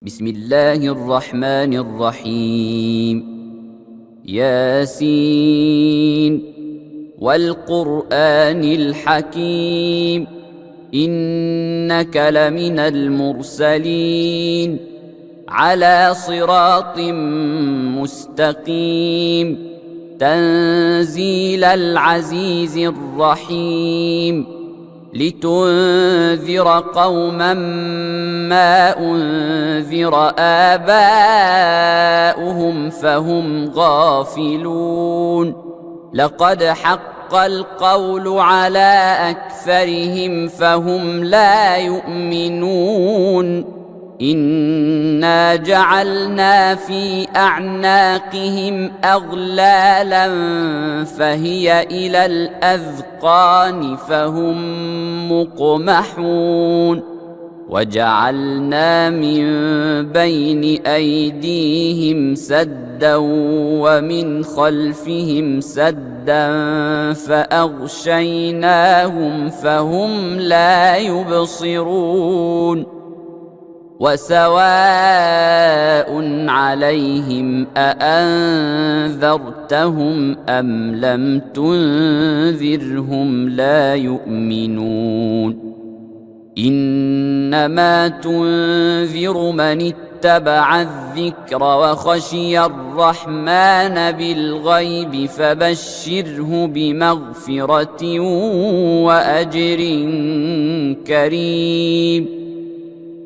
بسم الله الرحمن الرحيم. ياسين والقرآن الحكيم إنك لمن المرسلين على صراط مستقيم تنزيل العزيز الرحيم لتنذر قوما ما أنذر آباؤهم فهم غافلون لقد حق القول على أكثرهم فهم لا يؤمنون إنا جعلنا في أعناقهم أغلالا فهي إلى الأذقان فهم مقمحون وجعلنا من بين أيديهم سدا ومن خلفهم سدا فأغشيناهم فهم لا يبصرون وسواء عليهم أأنذرتهم أم لم تنذرهم لا يؤمنون إنما تنذر من اتبع الذكر وخشي الرحمن بالغيب فبشره بمغفرة وأجر كريم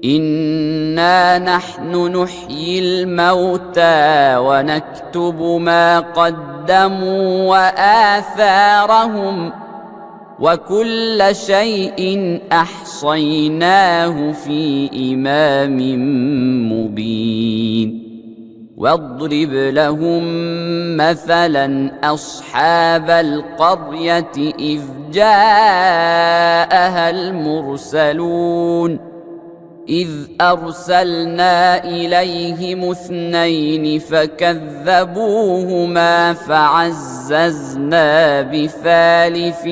إنا نحن نحيي الموتى ونكتب ما قدموا وآثارهم وكل شيء أحصيناه في إمام مبين واضرب لهم مثلا أصحاب القرية إذ جاءها المرسلون إذ أرسلنا إليهم اثنين فكذبوهما فعززنا بثالث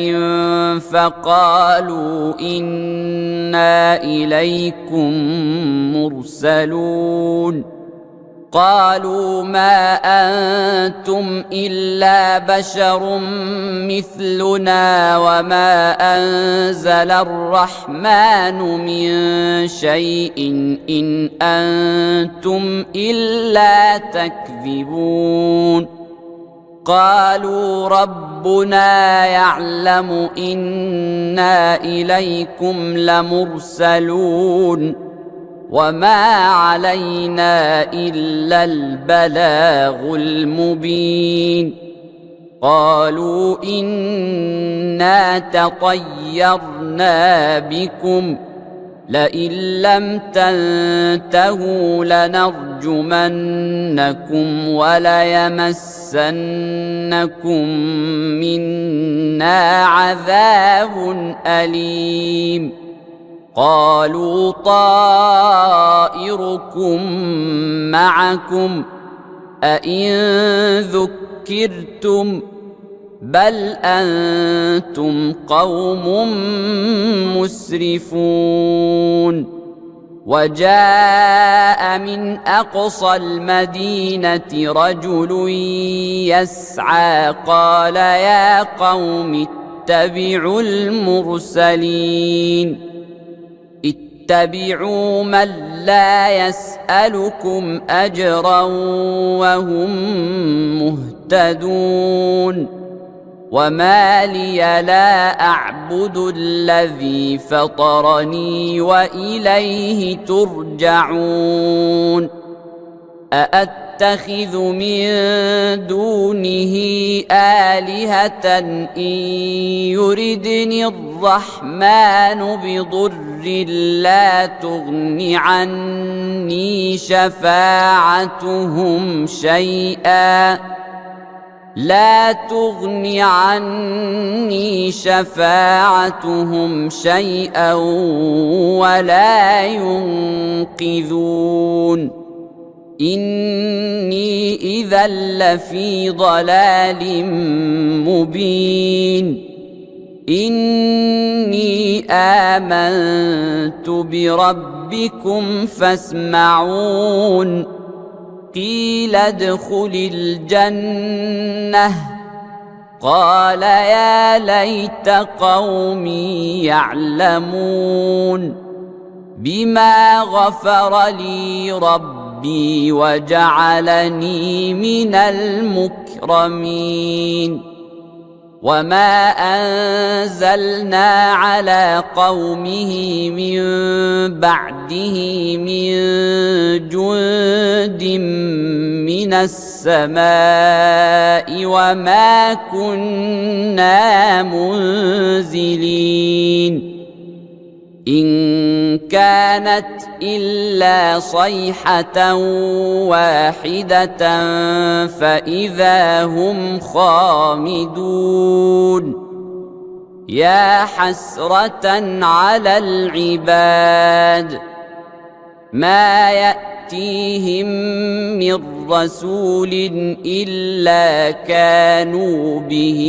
فقالوا إنا إليكم مرسلون قالوا ما أنتم إلا بشر مثلنا وما أنزل الرحمن من شيء إن أنتم إلا تكذبون قالوا ربنا يعلم إنا إليكم لمرسلون وما علينا إلا البلاغ المبين قالوا إنا تطيرنا بكم لئن لم تنتهوا لنرجمنكم وليمسنكم منا عذاب أليم قالوا طائركم معكم أئن ذكرتم بل أنتم قوم مسرفون وجاء من أقصى المدينة رجل يسعى قال يا قوم اتبعوا المرسلين اتبعوا من لا يسألكم أجرا وهم مهتدون وما لي لا أعبد الذي فطرني وإليه ترجعون أأتخذ من دونه آلهة إن يردني الرحمن بضر لا تغن عني شفاعتهم شيئا ولا ينقذون إني إذا لفي ضلال مبين إني آمنت بربي ربكم فاسمعون قيل ادخل الجنة قال يا ليت قومي يعلمون بما غفر لي ربي وجعلني من المكرمين وما أنزلنا على قومه من بعده من جند من السماء وما كنا منزلين إن كانت إلا صيحة واحدة فإذا هم خامدون يا حسرة على العباد ما يأتيهم من رسول إلا كانوا به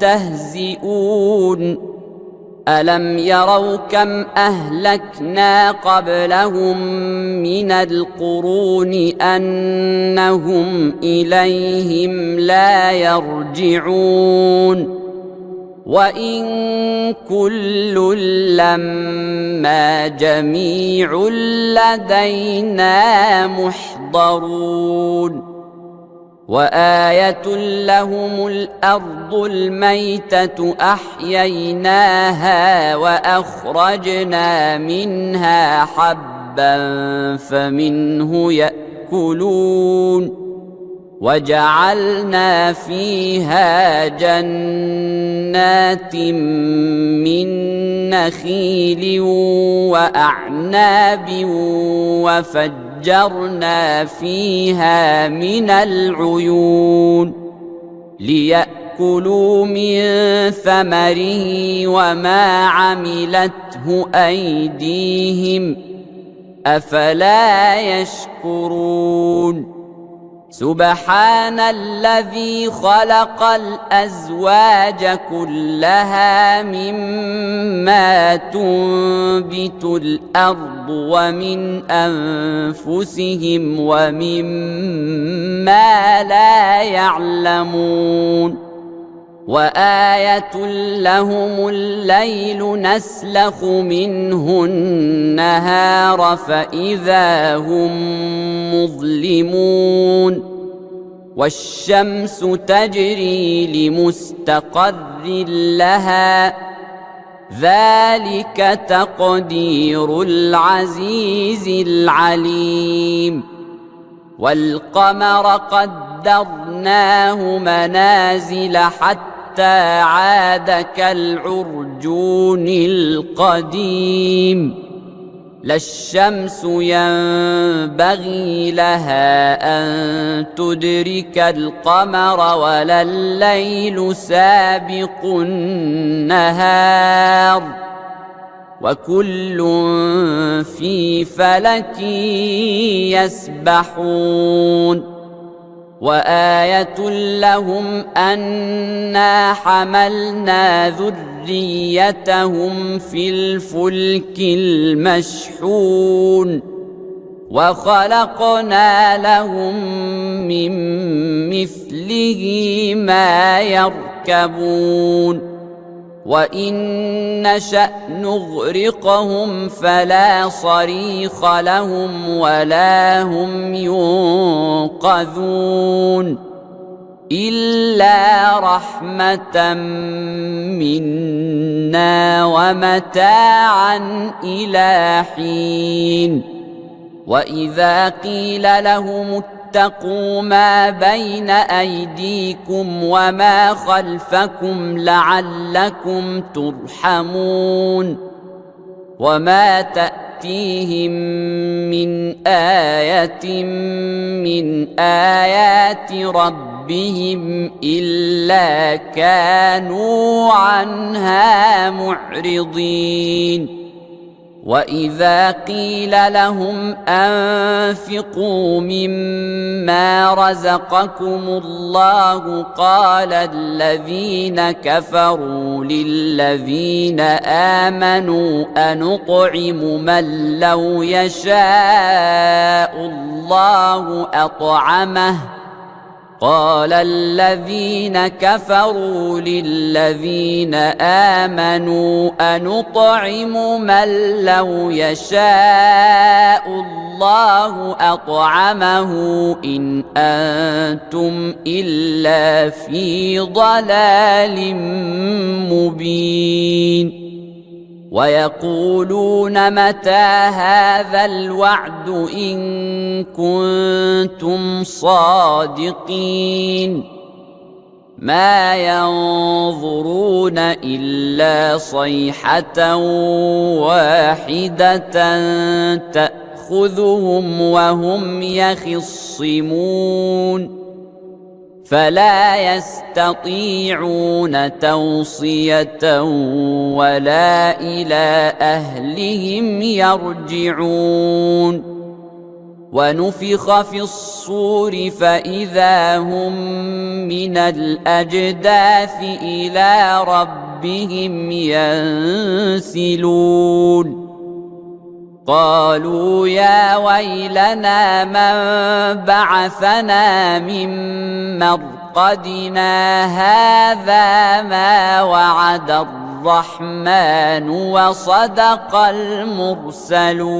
يستهزئون ألم يروا كم أهلكنا قبلهم من القرون أنهم إليهم لا يرجعون وإن كل لما جميع لدينا محضرون وآية لهم الأرض الميتة أحييناها وأخرجنا منها حبا فمنه يأكلون وجعلنا فيها جنات من نخيل وأعناب وفجرنا فيها من العيون ليأكلوا من ثمره وما عملته أيديهم أفلا يشكرون سبحان الذي خلق الأزواج كلها مما تنبت الأرض ومن أنفسهم ومما لا يعلمون وآية لهم الليل نسلخ منه النهار فإذا هم مظلمون والشمس تجري لمستقر لها ذلك تقدير العزيز العليم والقمر قدرناه منازل حتى عاد كالعرجون القديم لا الشمس ينبغي لها أن تدرك القمر ولا الليل سابق النهار وكل في فلك يسبحون وآية لهم أنا حملنا ذريتهم في الفلك المشحون وخلقنا لهم من مثله ما يركبون وإن نشأ نغرقهم فلا صريخ لهم ولا هم ينقذون إلا رحمة منا ومتاعا إلى حين وإذا قيل لهم اتقوا ما بين أيديكم وما خلفكم لعلكم ترحمون وما تأتيهم من آية من آيات ربهم إلا كانوا عنها معرضين وإذا قيل لهم أنفقوا مما رزقكم الله قال الذين كفروا للذين آمنوا أنطعم من لو يشاء الله أطعمه قال الذين كفروا للذين آمنوا أنطعم من لو يشاء الله أطعمه إن أنتم إلا في ضلال مبين ويقولون متى هذا الوعد إن كنتم صادقين ما ينظرون إلا صيحة واحدة تأخذهم وهم يخصمون فلا يستطيعون توصية ولا إلى أهلهم يرجعون ونفخ في الصور فإذا هم من الأجداث إلى ربهم ينسلون قالوا يا ويلنا من بعثنا من مرقدنا هذا ما وعد الرحمن وصدق المرسلون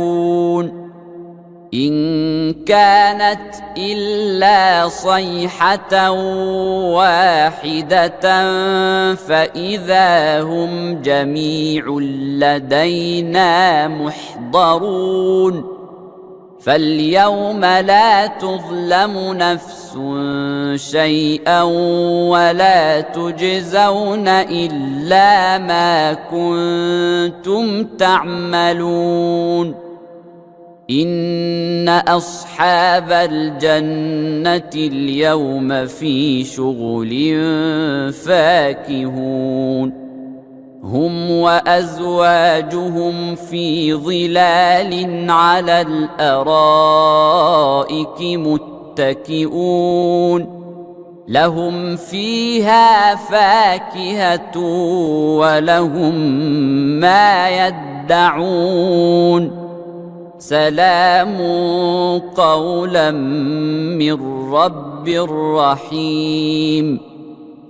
إن كانت إلا صيحة واحدة فإذا هم جميع لدينا محضرون فاليوم لا تظلم نفس شيئا ولا تجزون إلا ما كنتم تعملون إن أصحاب الجنة اليوم في شغل فاكهون هم وأزواجهم في ظلال على الأرائك متكئون لهم فيها فاكهة ولهم ما يدعون سلام قولا من رب رحيم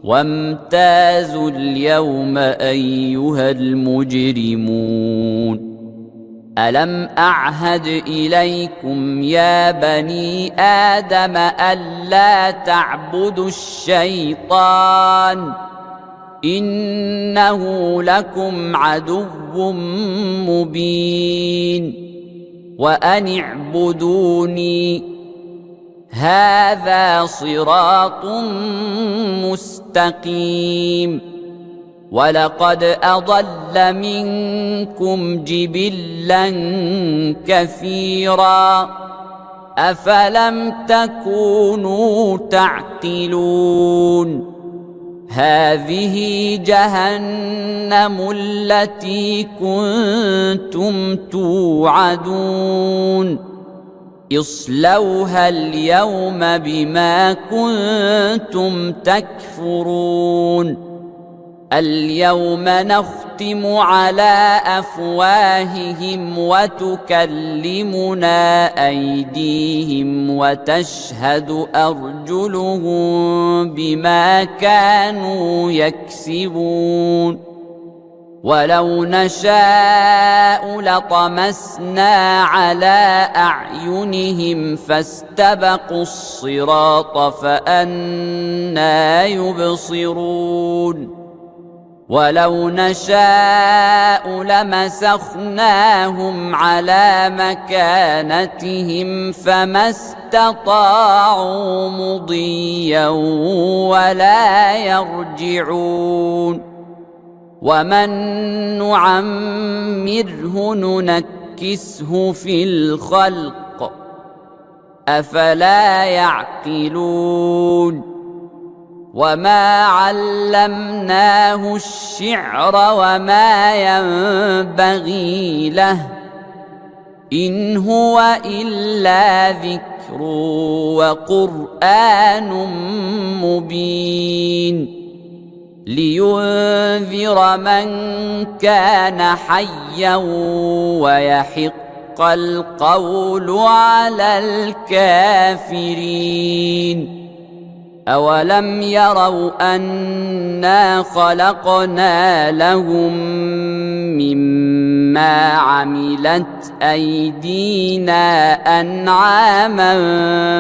وامتازوا اليوم أيها المجرمون ألم أعهد إليكم يا بني آدم ألا تعبدوا الشيطان إنه لكم عدو مبين وأن اعبدوني هذا صراط مستقيم ولقد أضل منكم جبلا كثيرا أفلم تكونوا تعقلون هذه جهنم التي كنتم توعدون اصلوها اليوم بما كنتم تكفرون اليوم نختم على أفواههم وتكلمنا أيديهم وتشهد أرجلهم بما كانوا يكسبون ولو نشاء لطمسنا على أعينهم فاستبقوا الصراط فأنى يبصرون ولو نشاء لمسخناهم على مكانتهم فما استطاعوا مضيا ولا يرجعون ومن نعمره ننكسه في الخلق أفلا يعقلون وما علمناه الشعر وما ينبغي له إن هو إلا ذكر وقرآن مبين لينذر من كان حيا ويحق القول على الكافرين. أولم يروا أنا خلقنا لهم مما عملت أيدينا أنعاما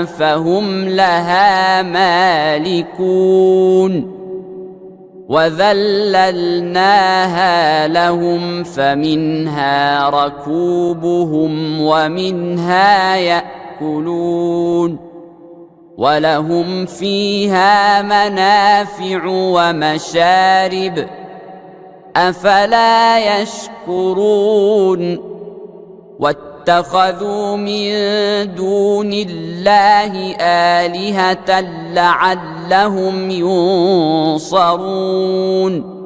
فهم لها مالكون وذللناها لهم فمنها ركوبهم ومنها يأكلون ولهم فيها منافع ومشارب أفلا يشكرون واتخذوا من دون الله آلهة لعلهم ينصرون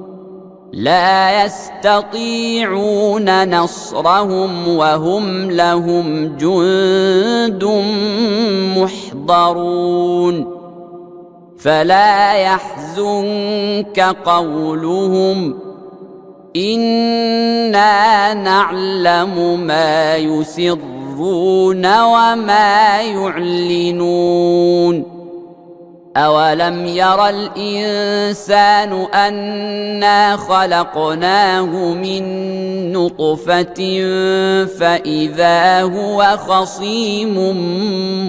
لا يستطيعون نصرهم وهم لهم جند محضرون فلا يحزنك قولهم إنا نعلم ما يسرون وما يعلنون أولم ير الإنسان أنا خلقناه من نطفة فإذا هو خصيم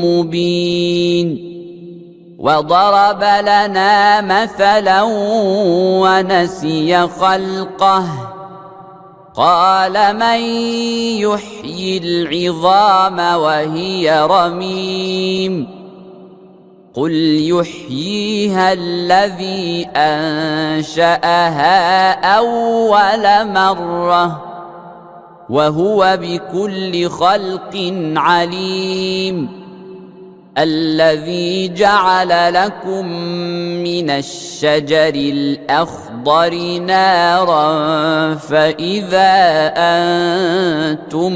مبين وضرب لنا مثلا ونسي خلقه قال من يحيي العظام وهي رميم قل يحييها الذي أنشأها أول مرة وهو بكل خلق عليم الذي جعل لكم من الشجر الأخضر نارا فإذا أنتم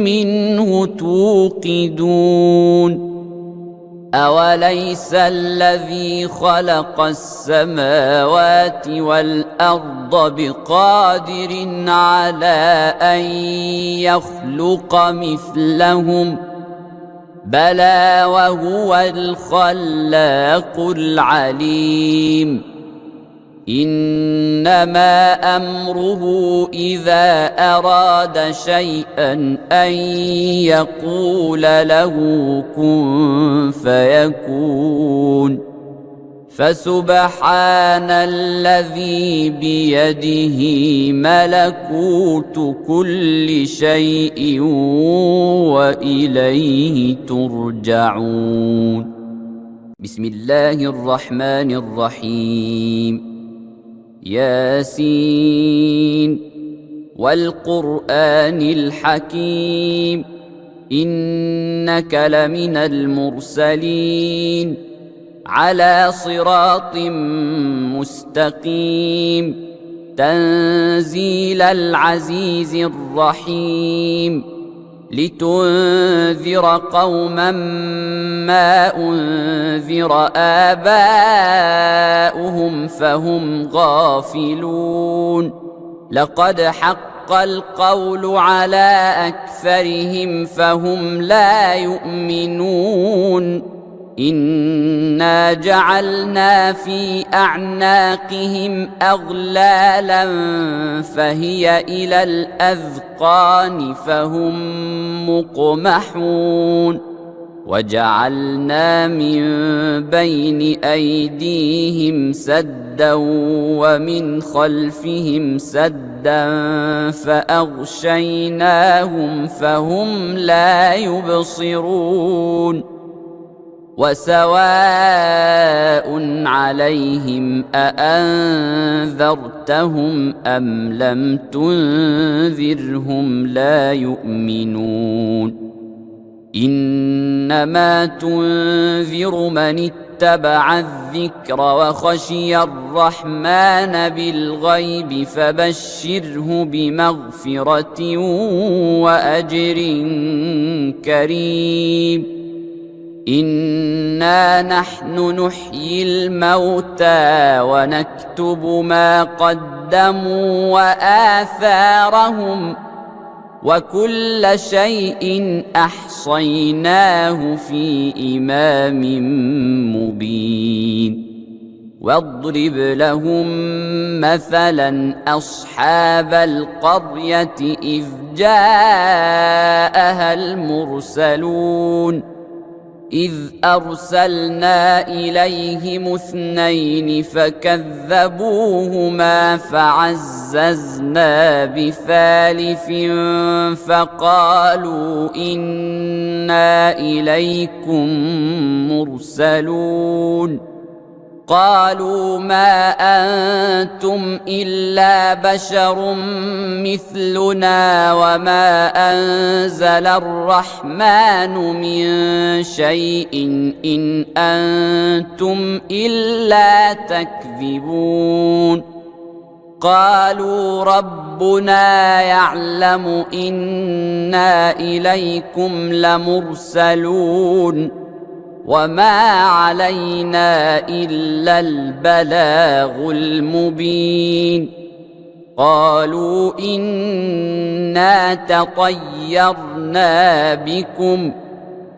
منه توقدون أوليس الذي خلق السماوات والأرض بقادر على أن يخلق مثلهم بلى وهو الخلاق العليم إنما أمره إذا أراد شيئا أن يقول له كن فيكون فسبحان الذي بيده ملكوت كل شيء وإليه ترجعون. بسم الله الرحمن الرحيم. ياسين والقرآن الحكيم إنك لمن المرسلين على صراط مستقيم تنزيل العزيز الرحيم لتنذر قوما ما أنذر آباؤهم فهم غافلون لقد حق القول على أكثرهم فهم لا يؤمنون إنا جعلنا في أعناقهم أغلالا فهي إلى الأذقان فهم مقمحون وجعلنا من بين أيديهم سدا ومن خلفهم سدا فأغشيناهم فهم لا يبصرون وسواء عليهم أأنذرتهم أم لم تنذرهم لا يؤمنون إنما تنذر من اتبع الذكر وخشي الرحمن بالغيب فبشره بمغفرة وأجر كريم. إنا نحن نحيي الموتى ونكتب ما قدموا وآثارهم وكل شيء أحصيناه في إمام مبين. واضرب لهم مثلا أصحاب القرية إذ جاءها المرسلون إذ أرسلنا إليهم 2 فكذبوهما فعززنا بثالث فقالوا إنا إليكم مرسلون. قالوا ما أنتم إلا بشر مثلنا وما أنزل الرحمن من شيء إن أنتم إلا تكذبون. قالوا ربنا يعلم إنا إليكم لمرسلون وما علينا إلا البلاغ المبين. قالوا إنا تطيرنا بكم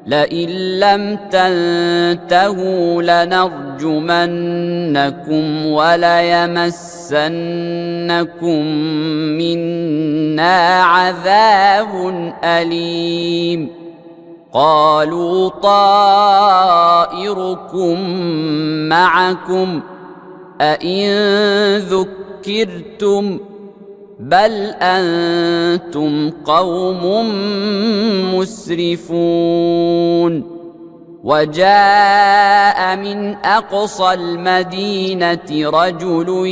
لئن لم تنتهوا لنرجمنكم وليمسنكم منا عذاب أليم. قالوا طائركم معكم أئن ذكرتم بل أنتم قوم مسرفون. وجاء من أقصى المدينة رجل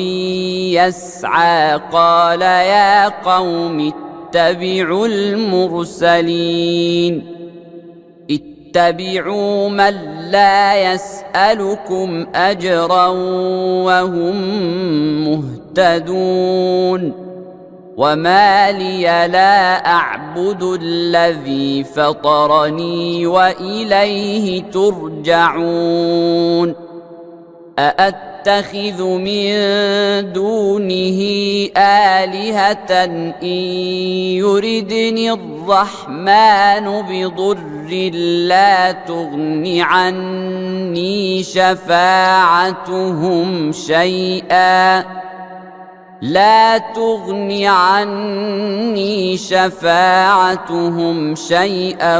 يسعى قال يا قوم اتبعوا المرسلين اتبعوا من لا يسألكم أجرا وهم مهتدون. وما لي لا أعبد الذي فطرني وإليه ترجعون. أأتخذ من دونه آلهة إن يردني الرحمن بضر لا تغن عني شفاعتهم شيئا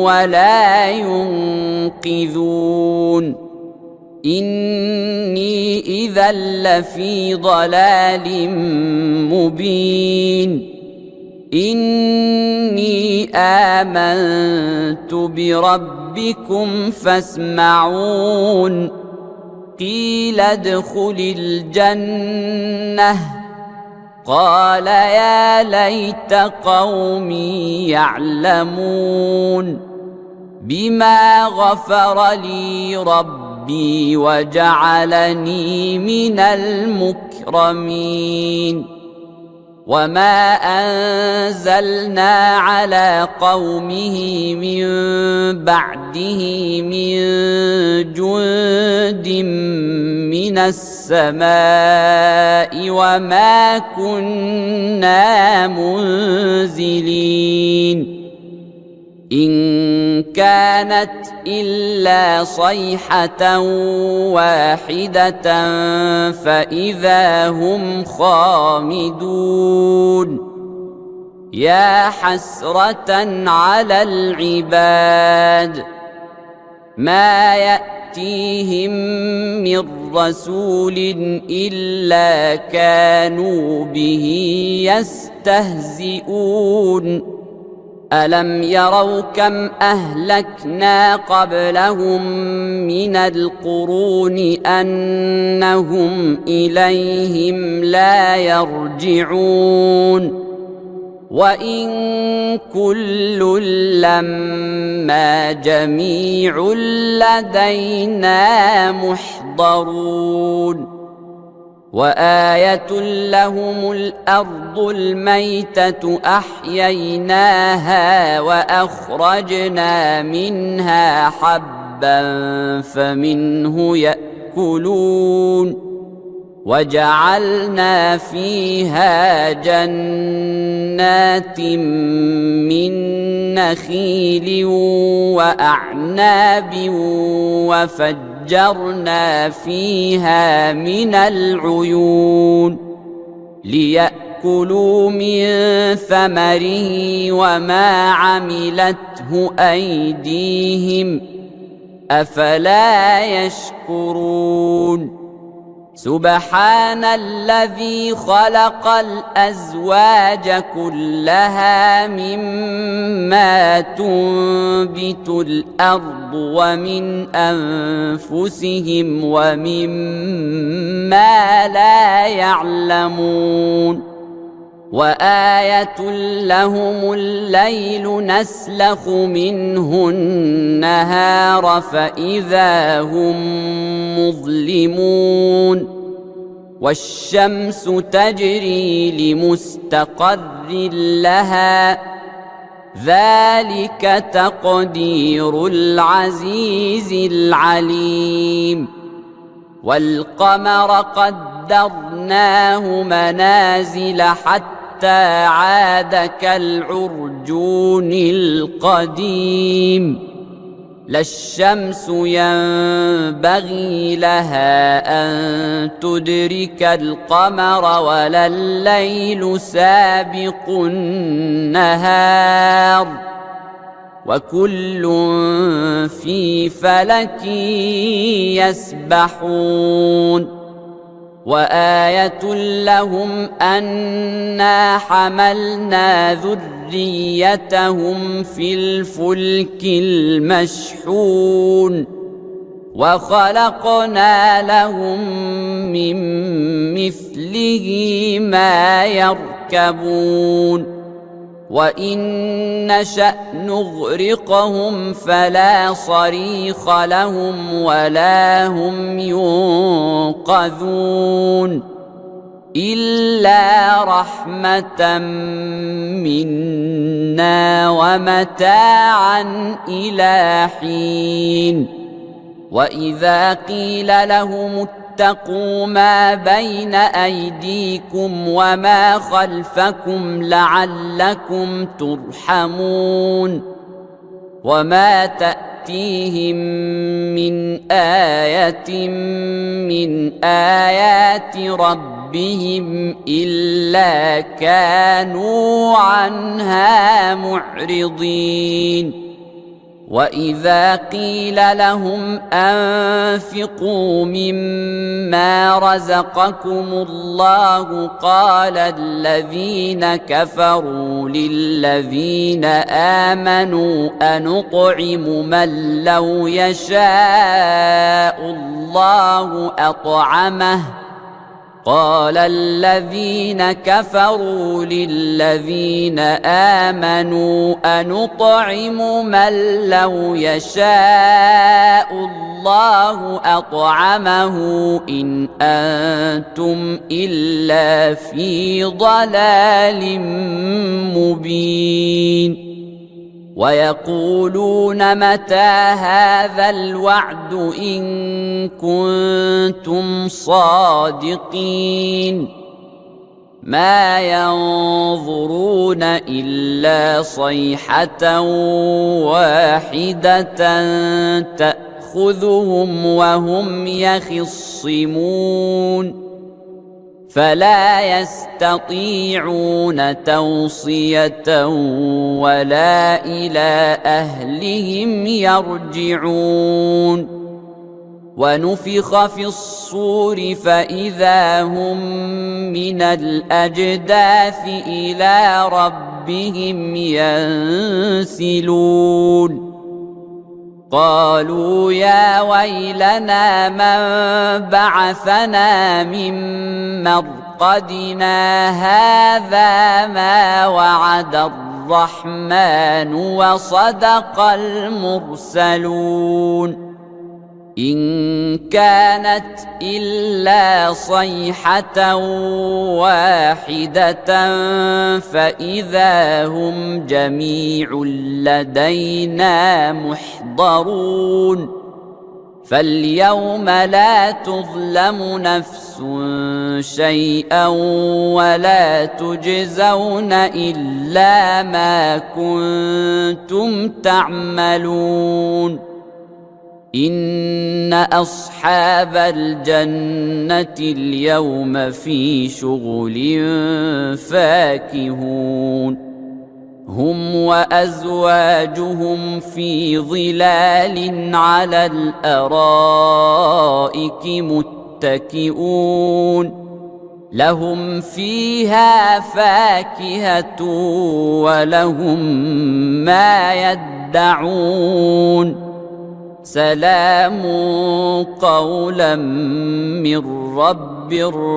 ولا ينقذون. إني إذا لفي ضلال مبين. إني آمنت بربكم فاسمعون. قيل ادخل الجنة قال يا ليت قومي يعلمون بما غفر لي ربي وجعلني من المكرمين. وما أنزلنا على قومه من بعده من جند من السماء وما كنا منزلين. إن كانت إلا صيحة واحدة فإذا هم خامدون. يا حسرة على العباد ما يأتيهم من رسول إلا كانوا به يستهزئون. ألم يروا كم أهلكنا قبلهم من القرون أنهم إليهم لا يرجعون. وإن كل لما جميع لدينا محضرون وآية لهم الأرض الميتة أحييناها وأخرجنا منها حبا فمنه يأكلون وجعلنا فيها جنات من نخيل وأعناب وفجرنا فيها من العيون ليأكلوا من ثمره وما عملته أيديهم أفلا يشكرون سبحان الذي خلق الأزواج كلها مما تنبت الأرض ومن أنفسهم ومما لا يعلمون وآية لهم الليل نسلخ منه النهار فإذا هم مظلمون والشمس تجري لمستقر لها ذلك تقدير العزيز العليم والقمر قدرناه منازل حتى عاد كالعرجون القديم لا الشمس ينبغي لها أن تدرك القمر ولا الليل سابق النهار وكل في فلك يسبحون وآية لهم أنا حملنا ذريتهم في الفلك المشحون وخلقنا لهم من مثله ما يركبون وإن نشأ نغرقهم فلا صريخ لهم ولا هم ينقذون إلا رحمة منا ومتاعا إلى حين وإذا قيل لهم اتقوا ما بين أيديكم وما خلفكم لعلكم ترحمون وما تأتيهم من آية من آيات ربهم إلا كانوا عنها معرضين وإذا قيل لهم أنفقوا مما رزقكم الله قال الذين كفروا للذين آمنوا أنطعم من لو يشاء الله أطعمه قال الذين كفروا للذين آمنوا أنطعم من لو يشاء الله أطعمه إن أنتم إلا في ضلال مبين ويقولون متى هذا الوعد إن كنتم صادقين ما ينظرون إلا صيحة واحدة تأخذهم وهم يخصمون فلا يستطيعون توصية ولا إلى أهلهم يرجعون ونفخ في الصور فإذا هم من الأجداث إلى ربهم ينسلون قالوا يا ويلنا من بعثنا من مرقدنا هذا ما وعد الرحمن وصدق المرسلون إن كانت إلا صيحة واحدة فإذا هم جميع لدينا محضرون فاليوم لا تظلم نفس شيئا ولا تجزون إلا ما كنتم تعملون إن أصحاب الجنة اليوم في شغل فاكهون هم وأزواجهم في ظلال على الأرائك متكئون لهم فيها فاكهة ولهم ما يدعون سلام قولا من رب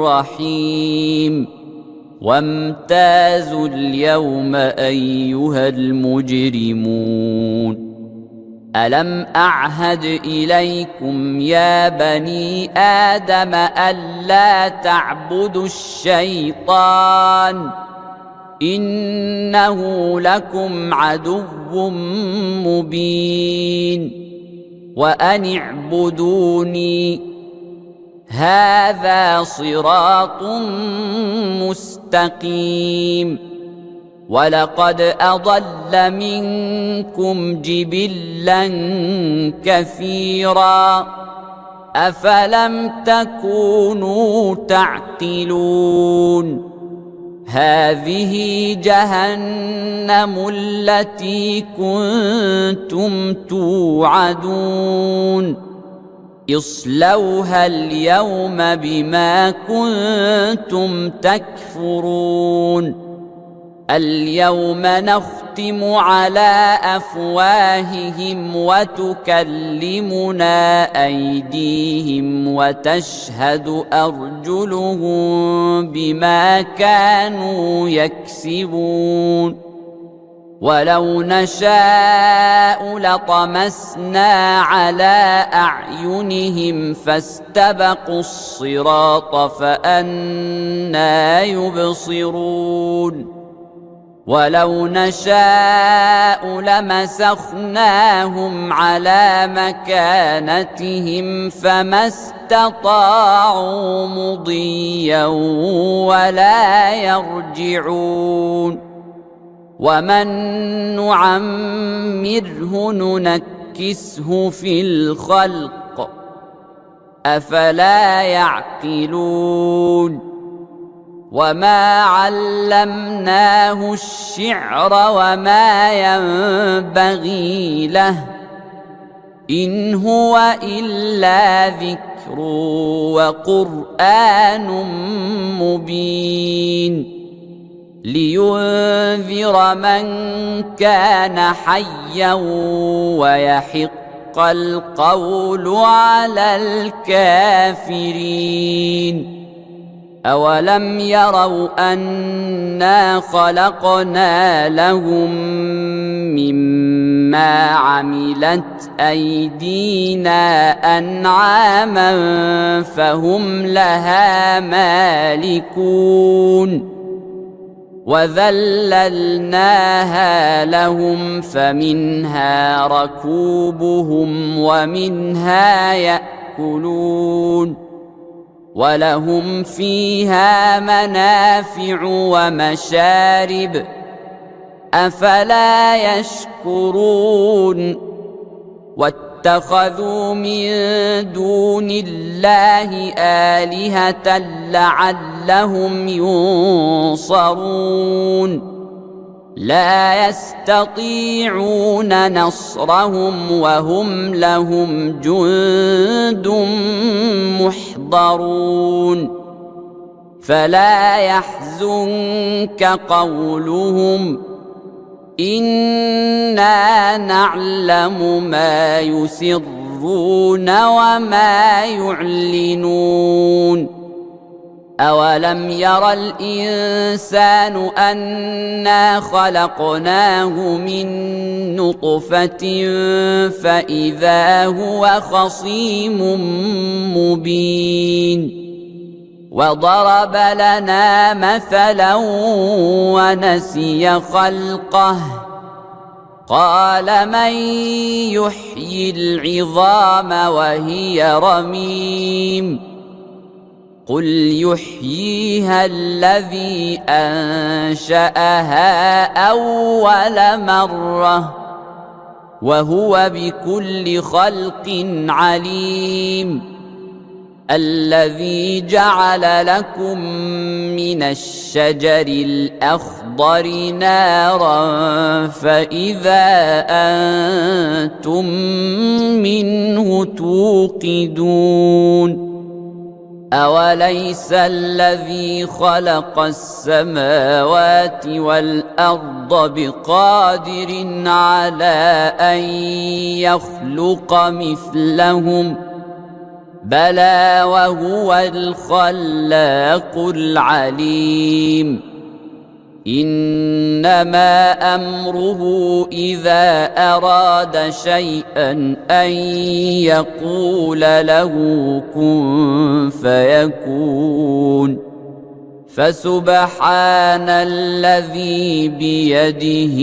رحيم وامتازوا اليوم أيها المجرمون ألم أعهد إليكم يا بني آدم ألا تعبدوا الشيطان إنه لكم عدو مبين وأن اعبدوني هذا صراط مستقيم ولقد أضل منكم جبلا كثيرا أفلم تكونوا تعقلون هذه جهنم التي كنتم توعدون اصلوها اليوم بما كنتم تكفرون اليوم نختم على أفواههم وتكلمنا أيديهم وتشهد أرجلهم بما كانوا يكسبون ولو نشاء لطمسنا على أعينهم فاستبقوا الصراط فأنى يبصرون ولو نشاء لمسخناهم على مكانتهم فما استطاعوا مضيا ولا يرجعون ومن نعمره ننكسه في الخلق أفلا يعقلون وما علمناه الشعر وما ينبغي له إن هو إلا ذكر وقرآن مبين لينذر من كان حيا ويحق القول على الكافرين أولم يروا أنا خلقنا لهم مما عملت أيدينا أنعاما فهم لها مالكون وذللناها لهم فمنها ركوبهم ومنها يأكلون ولهم فيها منافع ومشارب أفلا يشكرون واتخذوا من دون الله آلهة لعلهم ينصرون لا يستطيعون نصرهم وهم لهم جند محضرون فلا يحزنك قولهم إنا نعلم ما يسرون وما يعلنون أولم ير الإنسان أنا خلقناه من نطفة فإذا هو خصيم مبين وضرب لنا مثلا ونسي خلقه قال من يحيي العظام وهي رميم قل يحييها الذي أنشأها أول مرة وهو بكل خلق عليم الذي جعل لكم من الشجر الأخضر نارا فإذا أنتم منه توقدون أوليس الذي خلق السماوات والأرض بقادر على أن يخلق مثلهم بلى وهو الخلاق العليم إنما أمره إذا أراد شيئا أن يقول له كن فيكون فسبحان الذي بيده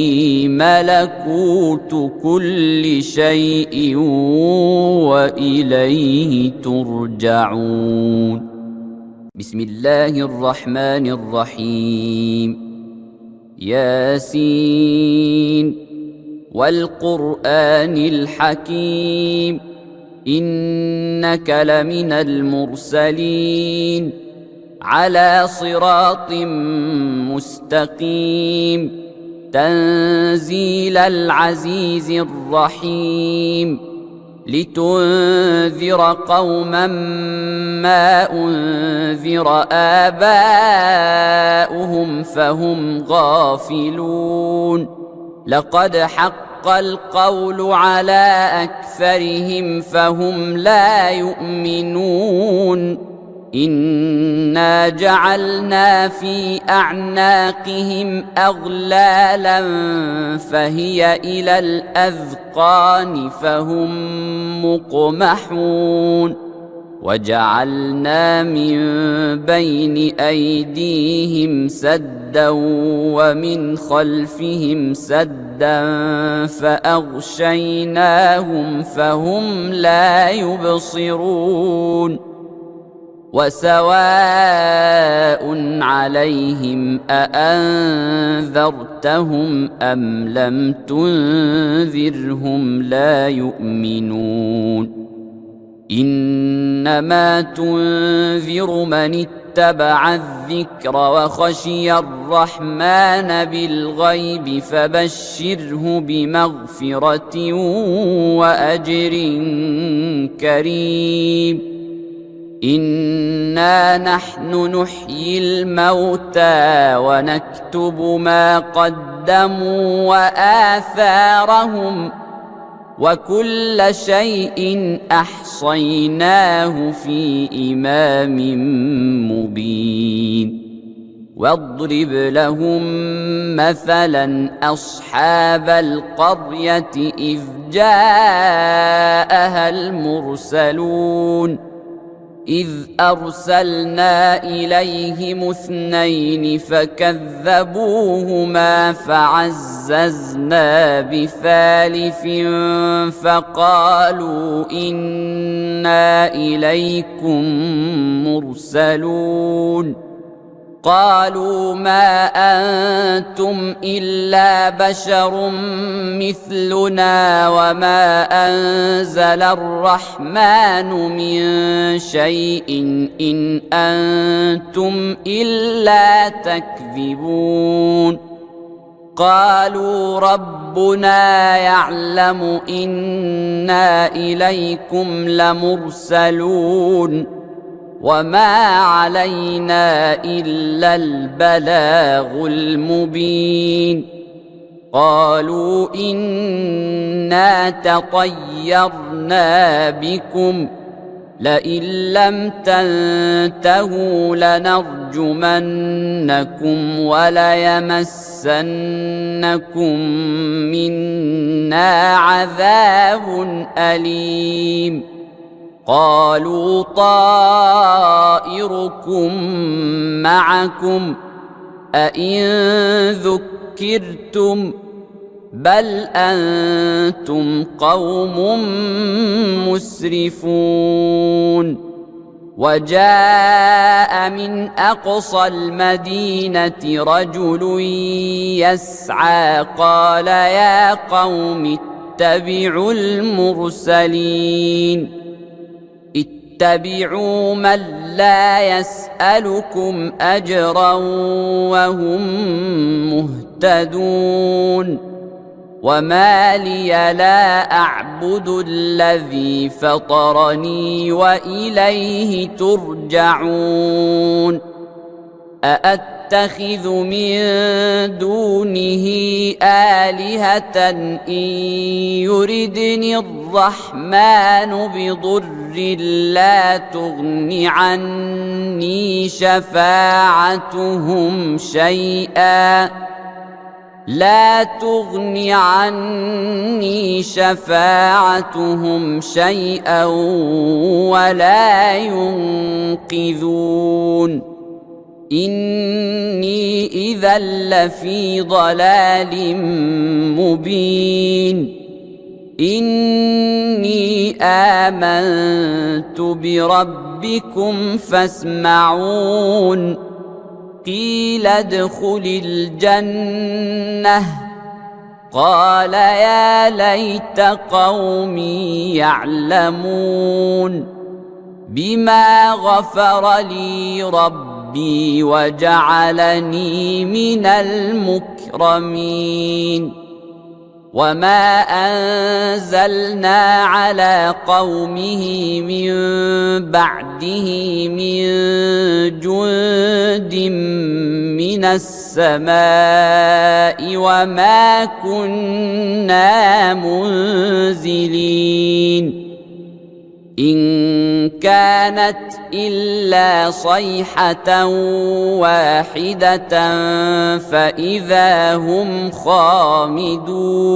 ملكوت كل شيء وإليه ترجعون بسم الله الرحمن الرحيم ياسين والقرآن الحكيم إنك لمن المرسلين على صراط مستقيم تنزيل العزيز الرحيم لتنذر قوما ما أنذر آباؤهم فهم غافلون لقد حق القول على أكثرهم فهم لا يؤمنون إنا جعلنا في أعناقهم أغلالا فهي إلى الأذقان فهم مقمحون وجعلنا من بين أيديهم سدا ومن خلفهم سدا فأغشيناهم فهم لا يبصرون وسواء عليهم أأنذرتهم أم لم تنذرهم لا يؤمنون إنما تنذر من اتبع الذكر وخشي الرحمن بالغيب فبشره بمغفرة وأجر كريم إنا نحن نحيي الموتى ونكتب ما قدموا وآثارهم وكل شيء أحصيناه في إمام مبين واضرب لهم مثلا أصحاب القرية إذ جاءها المرسلون إذ أرسلنا إليهم اثنين فكذبوهما فعززنا بثالث فقالوا إنا إليكم مرسلون قالوا ما أنتم إلا بشر مثلنا وما أنزل الرحمن من شيء إن أنتم إلا تكذبون قالوا ربنا يعلم إنا إليكم لمرسلون وما علينا إلا البلاغ المبين قالوا إنا تطيرنا بكم لئن لم تنتهوا لنرجمنكم وليمسنكم منا عذاب أليم قالوا طائركم معكم أئن ذكرتم بل أنتم قوم مسرفون وجاء من أقصى المدينة رجل يسعى قال يا قوم اتبعوا المرسلين اتبعوا من لا يسألكم أجرا وهم مهتدون وما لي لا أعبد الذي فطرني وإليه ترجعون أأتخذ من دونه آلهة إن يردني الرحمن بضر لا تغن عني شفاعتهم شيئا ولا ينقذون إني إذا لفي ضلال مبين إني آمنت بربكم فاسمعون قيل ادخل الجنة قال يا ليت قومي يعلمون بما غفر لي ربي وجعلني من المكرمين وما أنزلنا على قومه من بعده من جند من السماء وما كنا منزلين إن كانت إلا صيحة واحدة فإذا هم خامدون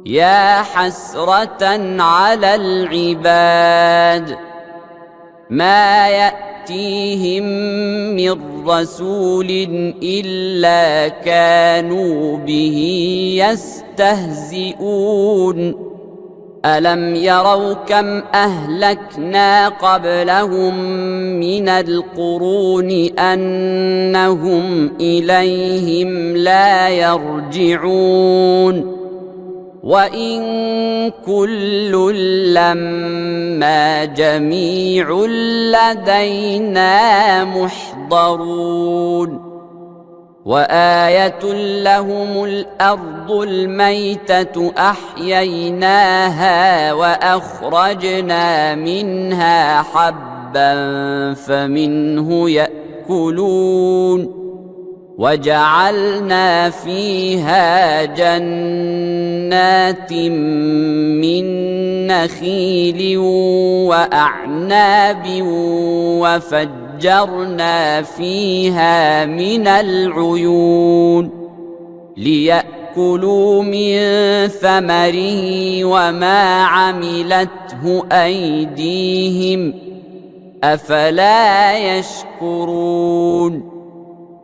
يا حسرة على العباد ما يأتيهم من رسول إلا كانوا به يستهزئون ألم يروا كم أهلكنا قبلهم من القرون أنهم إليهم لا يرجعون وإن كل لما جميع لدينا محضرون وآية لهم الأرض الميتة أحييناها وأخرجنا منها حبا فمنه يأكلون وجعلنا فيها جنات من نخيل وأعناب وفجرنا فيها من العيون ليأكلوا من ثمره وما عملته أيديهم أفلا يشكرون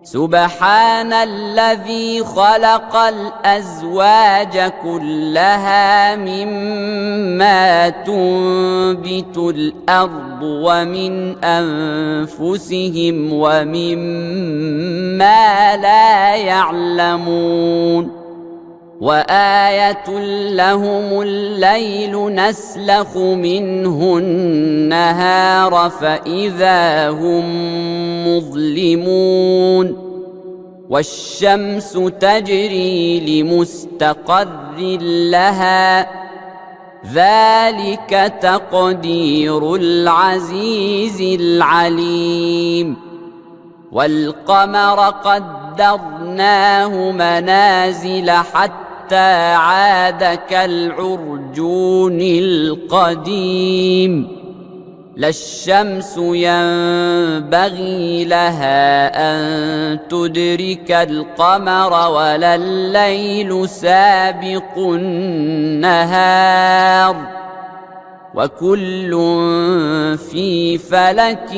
سبحان الذي خلق الأزواج كلها مما تنبت الأرض ومن أنفسهم ومما لا يعلمون وآية لهم الليل نسلخ منه النهار فإذا هم مظلمون والشمس تجري لمستقر لها ذلك تقدير العزيز العليم والقمر قدرناه قدرناه منازل حتى عاد كالعرجون القديم لا الشمس ينبغي لها أن تدرك القمر ولا الليل سابق النهار وكل في فلك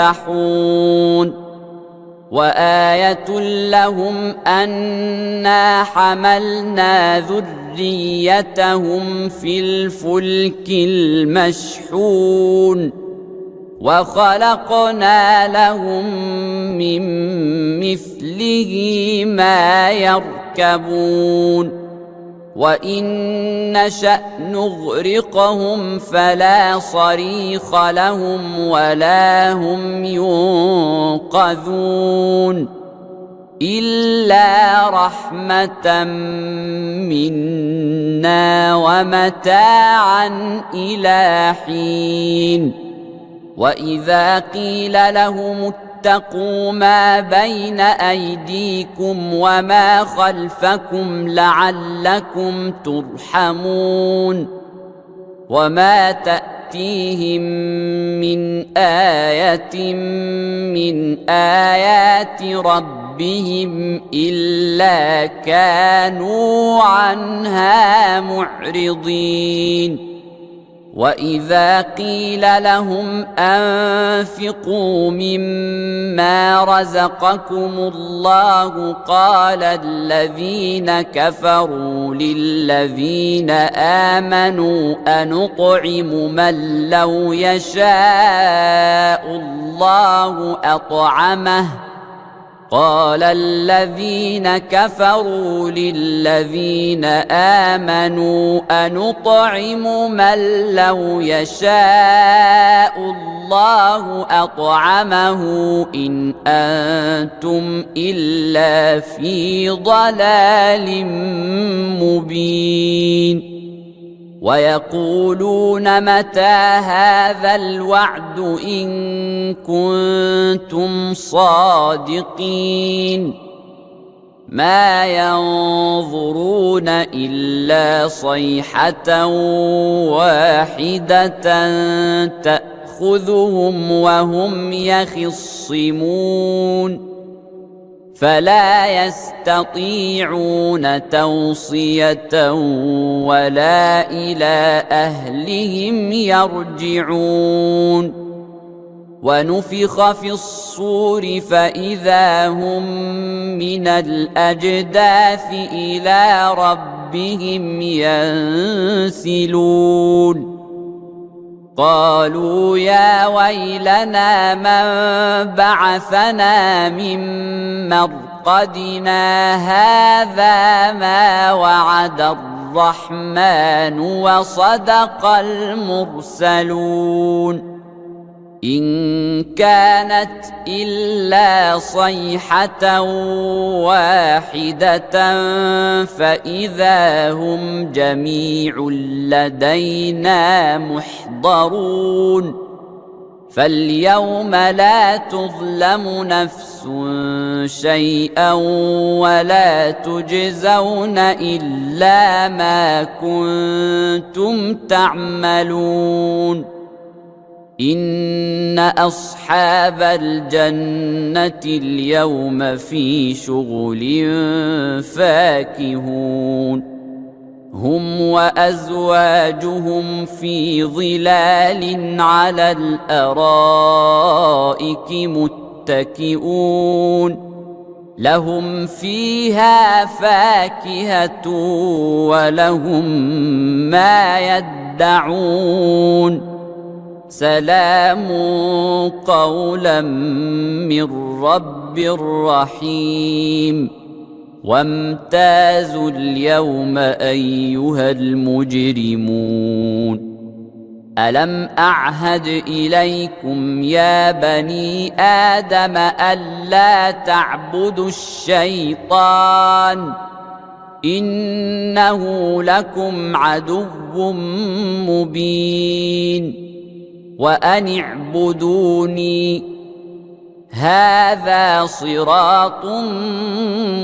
يسبحون وآية لهم أنا حملنا ذريتهم في الفلك المشحون وخلقنا لهم من مثله ما يركبون وإن نشأ نغرقهم فلا صريخ لهم ولا هم ينقذون إلا رحمة منا ومتاعا إلى حين وإذا قيل لهم اتقوا ما بين أيديكم وما خلفكم لعلكم ترحمون وما تأتيهم من آية من آيات ربهم إلا كانوا عنها معرضين وإذا قيل لهم أنفقوا مما رزقكم الله قال الذين كفروا للذين آمنوا أنطعم من لو يشاء الله أطعمه قال الذين كفروا للذين آمنوا أنطعم من لو يشاء الله أطعمه إن أنتم إلا في ضلال مبين ويقولون متى هذا الوعد إن كنتم صادقين ما ينظرون إلا صيحة واحدة تأخذهم وهم يخصمون فلا يستطيعون توصية ولا إلى أهلهم يرجعون ونفخ في الصور فإذا هم من الأجداث إلى ربهم ينسلون قالوا يا ويلنا من بعثنا من مرقدنا هذا ما وعد الرحمن وصدق المرسلون إن كانت إلا صيحة واحدة فإذا هم جميع لدينا محضرون فاليوم لا تظلم نفس شيئا ولا تجزون إلا ما كنتم تعملون إن أصحاب الجنة اليوم في شغل فاكهون هم وأزواجهم في ظلال على الأرائك متكئون لهم فيها فاكهة ولهم ما يدعون سلام قولا من رب رحيم وامتازوا اليوم أيها المجرمون ألم أعهد إليكم يا بني آدم ألا تعبدوا الشيطان إنه لكم عدو مبين وأن اعبدوني هذا صراط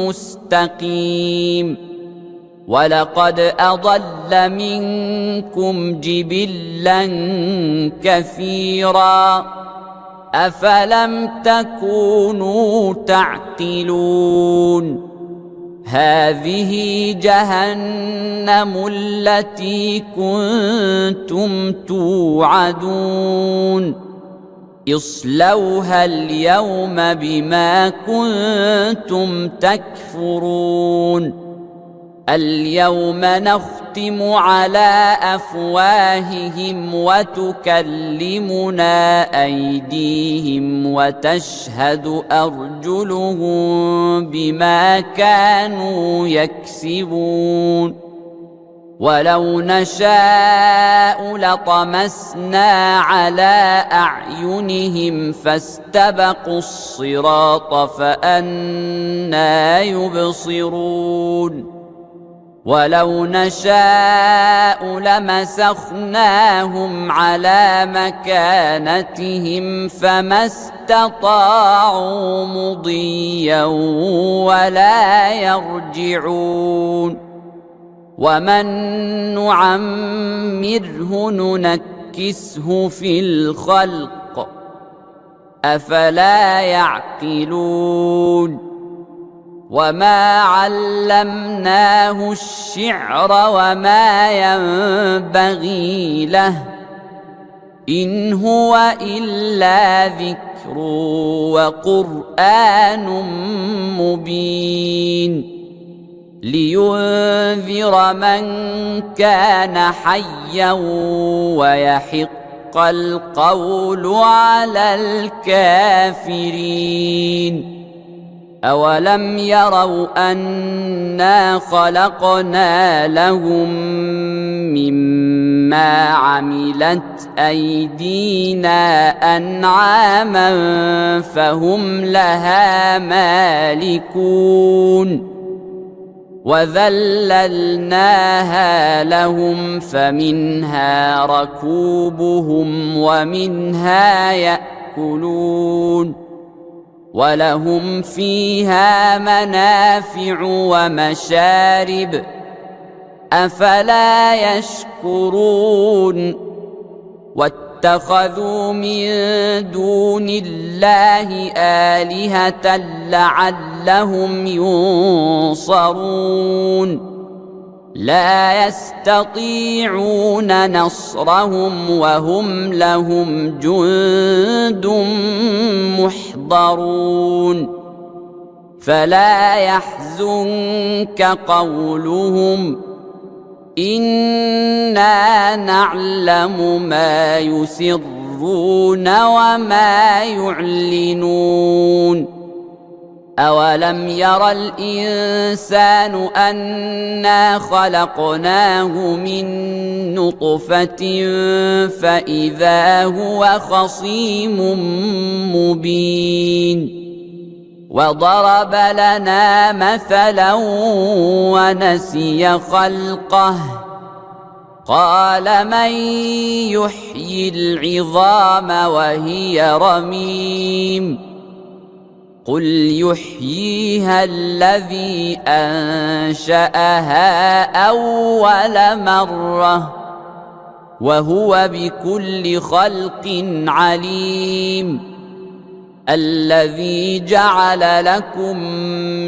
مستقيم ولقد أضل منكم جبلا كثيرا أفلم تكونوا تعقلون هذه جهنم التي كنتم توعدون اصلوها اليوم بما كنتم تكفرون اليوم نختم على أفواههم وتكلمنا أيديهم وتشهد أرجلهم بما كانوا يكسبون ولو نشاء لطمسنا على أعينهم فاستبقوا الصراط فأنى يبصرون ولو نشاء لمسخناهم على مكانتهم فما استطاعوا مضيا ولا يرجعون ومن نعمره ننكسه في الخلق أفلا يعقلون وما علمناه الشعر وما ينبغي له إن هو إلا ذكر وقرآن مبين لينذر من كان حيا ويحق القول على الكافرين أولم يروا أنا خلقنا لهم مما عملت أيدينا أنعاما فهم لها مالكون وذللناها لهم فمنها ركوبهم ومنها يأكلون ولهم فيها منافع ومشارب أفلا يشكرون واتخذوا من دون الله آلهة لعلهم ينصرون لا يستطيعون نصرهم وهم لهم جند محضرون فلا يحزنك قولهم إنا نعلم ما يسرون وما يعلنون أولم ير الإنسان أنا خلقناه من نطفة فإذا هو خصيم مبين وضرب لنا مثلا ونسي خلقه قال من يحيي العظام وهي رميم قل يحييها الذي أنشأها أول مرة وهو بكل خلق عليم الذي جعل لكم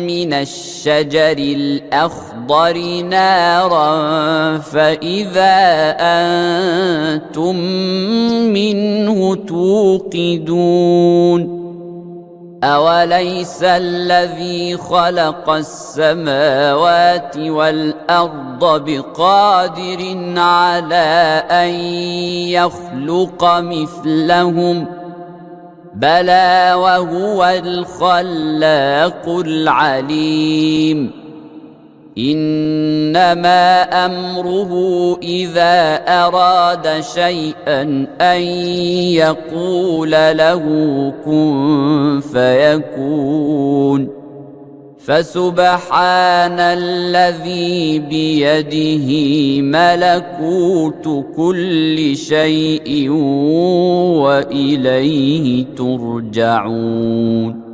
من الشجر الأخضر نارا فإذا أنتم منه توقدون أوليس الذي خلق السماوات والأرض بقادر على أن يخلق مثلهم بلى وهو الخلاق العليم إنما أمره إذا أراد شيئا أن يقول له كن فيكون فسبحان الذي بيده ملكوت كل شيء وإليه ترجعون.